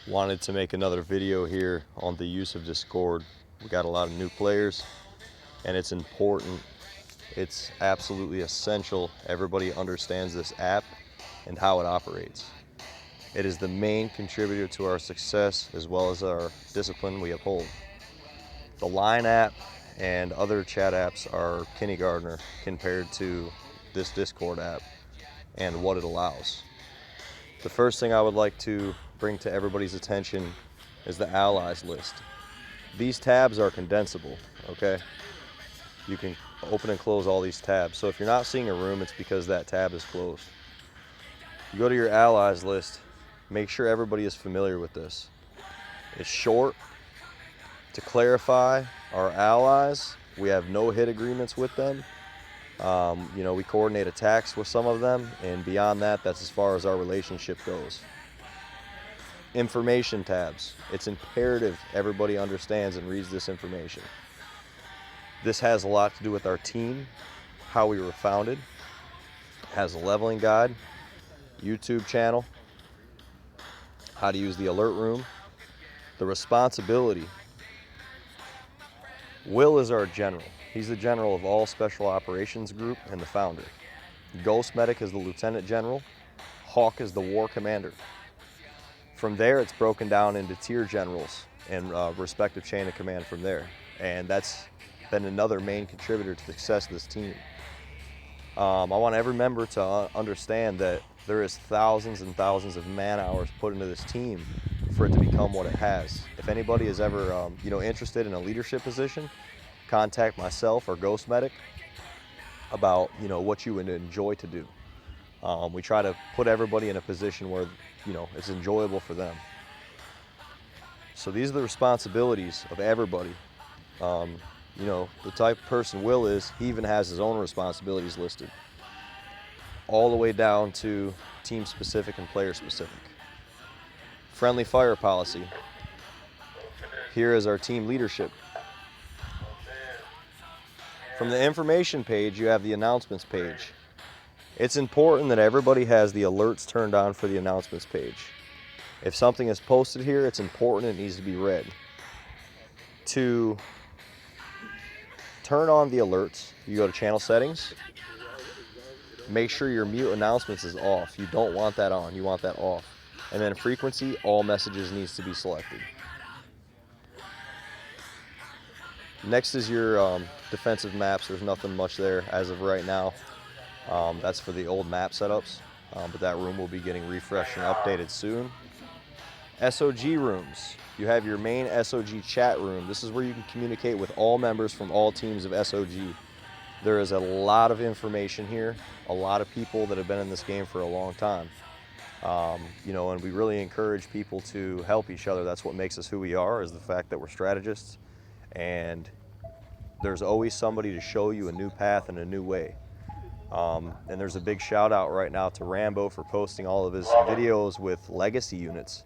Wanted to make another video here on the use of Discord. We got a lot of new players and it's important. It's absolutely essential everybody understands this app and how it operates. It is the main contributor to our success as well as our discipline we uphold. The Line app and other chat apps are kindergartner compared to this Discord app and what it allows. The first thing I would like to bring to everybody's attention is the allies list. These tabs are condensable, okay? You can open and close all these tabs. So if you're not seeing a room, it's because that tab is closed. You go to your allies list, make sure everybody is familiar with this. It's short. To clarify, our allies, we have no hit agreements with them. We coordinate attacks with some of them, and beyond that, that's as far as our relationship goes. Information tabs. It's imperative everybody understands and reads this information. This has a lot to do with our team, how we were founded. It has a leveling guide, YouTube channel, how to use the alert room, the responsibility. Will is our general. He's the general of all Special Operations Group and the founder. Ghost Medic is the lieutenant general. Hawk is the war commander. From there, it's broken down into tier generals and respective chain of command from there. And that's been another main contributor to the success of this team. I want every member to understand that there is thousands and thousands of man hours put into this team for it to become what it has. If anybody is ever interested in a leadership position, contact myself or Ghost Medic about what you would enjoy to do. We try to put everybody in a position where it's enjoyable for them. So these are the responsibilities of everybody. The type of person Will is, he even has his own responsibilities listed, all the way down to team specific and player specific. Friendly fire policy. Here is our team leadership. From the information page, you have the announcements page. It's important that everybody has the alerts turned on for the announcements page. If something is posted here, it's important, it needs to be read. To turn on the alerts, you go to channel settings. Make sure your mute announcements is off. You don't want that on, you want that off. And then frequency, all messages needs to be selected. Next is your defensive maps. There's nothing much there as of right now. That's for the old map setups, but that room will be getting refreshed and updated soon. SOG rooms. You have your main SOG chat room. This is where you can communicate with all members from all teams of SOG. There is a lot of information here, a lot of people that have been in this game for a long time. And we really encourage people to help each other. That's what makes us who we are, is the fact that we're strategists. And there's always somebody to show you a new path and a new way. And there's a big shout out right now to Rambo for posting all of his videos with legacy units,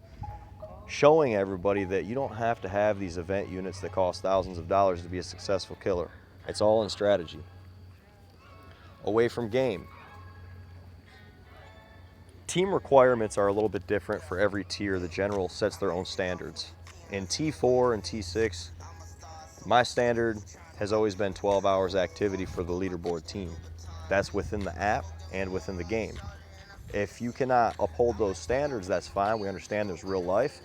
showing everybody that you don't have to have these event units that cost thousands of dollars to be a successful killer. It's all in strategy. Away from game. Team requirements are a little bit different for every tier. The general sets their own standards. In T4 and T6, my standard has always been 12 hours activity for the leaderboard team. That's within the app and within the game. If you cannot uphold those standards, that's fine. We understand there's real life.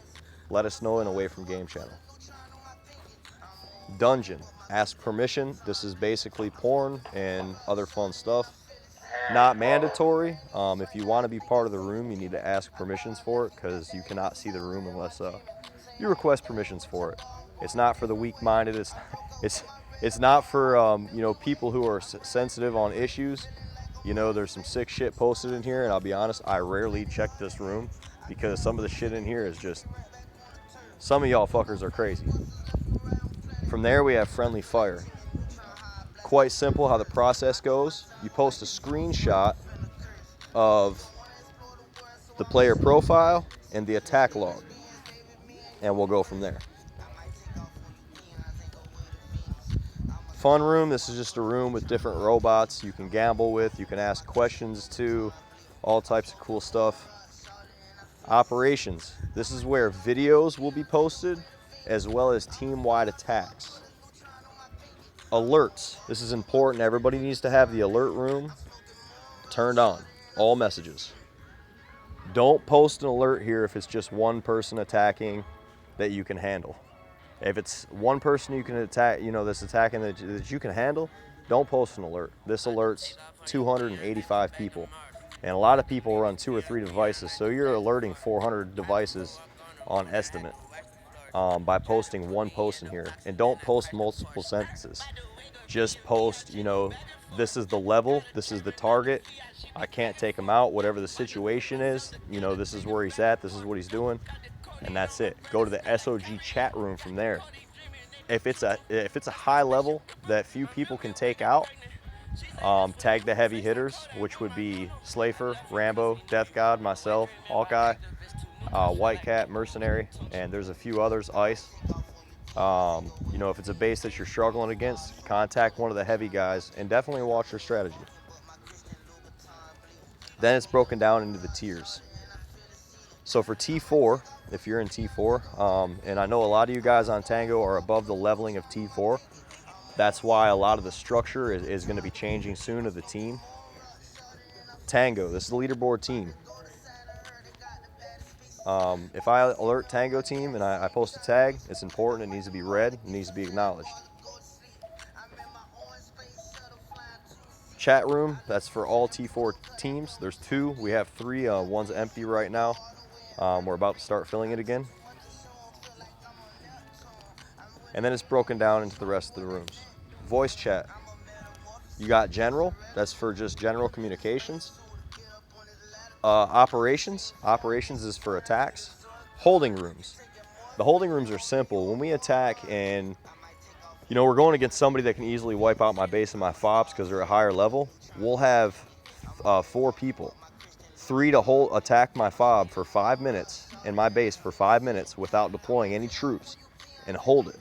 Let us know in Away from Game channel. Dungeon. Ask permission. This is basically porn and other fun stuff. Not mandatory. If you want to be part of the room, you need to ask permissions for it, because you cannot see the room unless you request permissions for it. It's not for the weak-minded. It's not for people who are sensitive on issues. There's some sick shit posted in here, and I'll be honest, I rarely check this room because some of the shit in here is just, some of y'all fuckers are crazy. From there, we have friendly fire. Quite simple how the process goes. You post a screenshot of the player profile and the attack log, and we'll go from there. Fun room. This is just a room with different robots you can gamble with, you can ask questions to, all types of cool stuff. Operations. This is where videos will be posted as well as team-wide attacks. Alerts. This is important. Everybody needs to have the alert room turned on. All messages. Don't post an alert here if it's just one person attacking that you can handle. If it's one person you can attack, that's attacking that you can handle, don't post an alert. This alerts 285 people. And a lot of people run 2 or 3 devices, so you're alerting 400 devices on estimate by posting one post in here. And don't post multiple sentences. Just post, this is the level, this is the target, I can't take him out, whatever the situation is, this is where he's at, this is what he's doing, and that's it. Go to the SOG chat room from there. If it's a high level that few people can take out, tag the heavy hitters, which would be Slafer, Rambo, Death God, myself, Hawkeye, White Cat, Mercenary, and there's a few others, Ice. If it's a base that you're struggling against, contact one of the heavy guys and definitely watch their strategy. Then it's broken down into the tiers. So for T4, if you're in T4, and I know a lot of you guys on Tango are above the leveling of T4, that's why a lot of the structure is going to be changing soon of the team. Tango, this is the leaderboard team. If I alert Tango team and I post a tag, it's important, it needs to be read, it needs to be acknowledged. Chat room, that's for all T4 teams. There's 2, we have 3, one's empty right now. We're about to start filling it again. And then it's broken down into the rest of the rooms. Voice chat. You got general, that's for just general communications. Operations is for attacks. Holding rooms. The holding rooms are simple. When we attack and we're going against somebody that can easily wipe out my base and my fobs because they're a higher level, we'll have 4 people. 3 to attack my fob for 5 minutes and my base for 5 minutes without deploying any troops and hold it.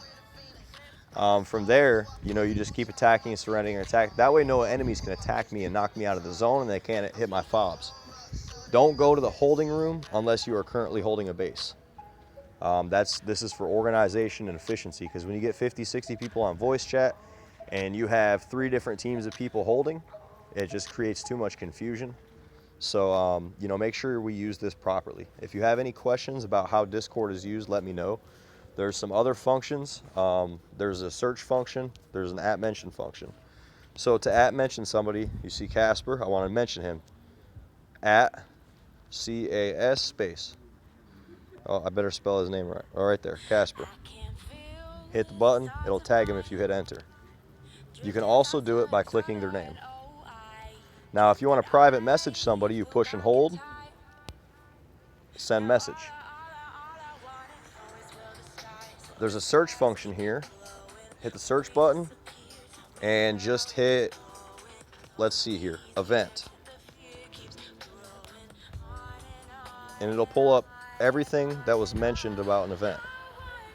From there, you just keep attacking and surrendering and attack. That way no enemies can attack me and knock me out of the zone and they can't hit my fobs. Don't go to the holding room unless you are currently holding a base. This is for organization and efficiency, because when you get 50, 60 people on voice chat and you have 3 different teams of people holding, it just creates too much confusion. So, make sure we use this properly. If you have any questions about how Discord is used, let me know. There's some other functions. There's a search function. There's an @mention function. So to @mention somebody, you see Casper, I want to mention him. @CAS space. Oh, I better spell his name right. Oh, right there, Casper. Hit the button, it'll tag him if you hit enter. You can also do it by clicking their name. Now, if you want to private message somebody, you push and hold, send message. There's a search function here. Hit the search button and just hit, let's see here, event. And it'll pull up everything that was mentioned about an event.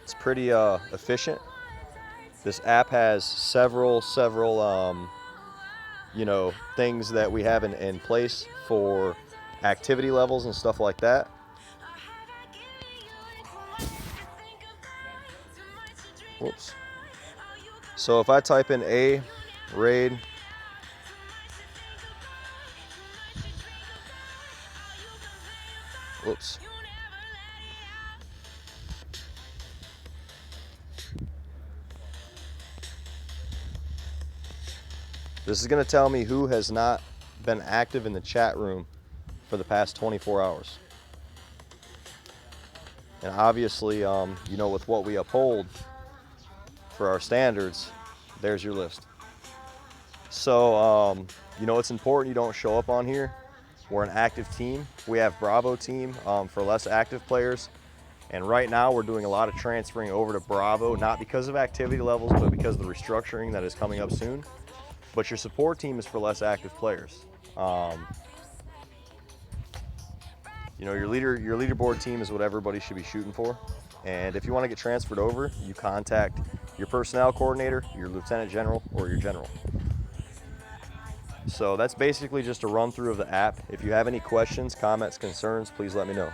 It's pretty efficient. This app has several things that we have in place for activity levels and stuff like that. Whoops. So if I type in A raid, whoops. This is going to tell me who has not been active in the chat room for the past 24 hours. And obviously, with what we uphold for our standards, there's your list. So, it's important you don't show up on here. We're an active team. We have Bravo team for less active players. And right now we're doing a lot of transferring over to Bravo, not because of activity levels, but because of the restructuring that is coming up soon. But your support team is for less active players. Your leaderboard team is what everybody should be shooting for. And if you want to get transferred over, you contact your personnel coordinator, your lieutenant general, or your general. So that's basically just a run through of the app. If you have any questions, comments, concerns, please let me know.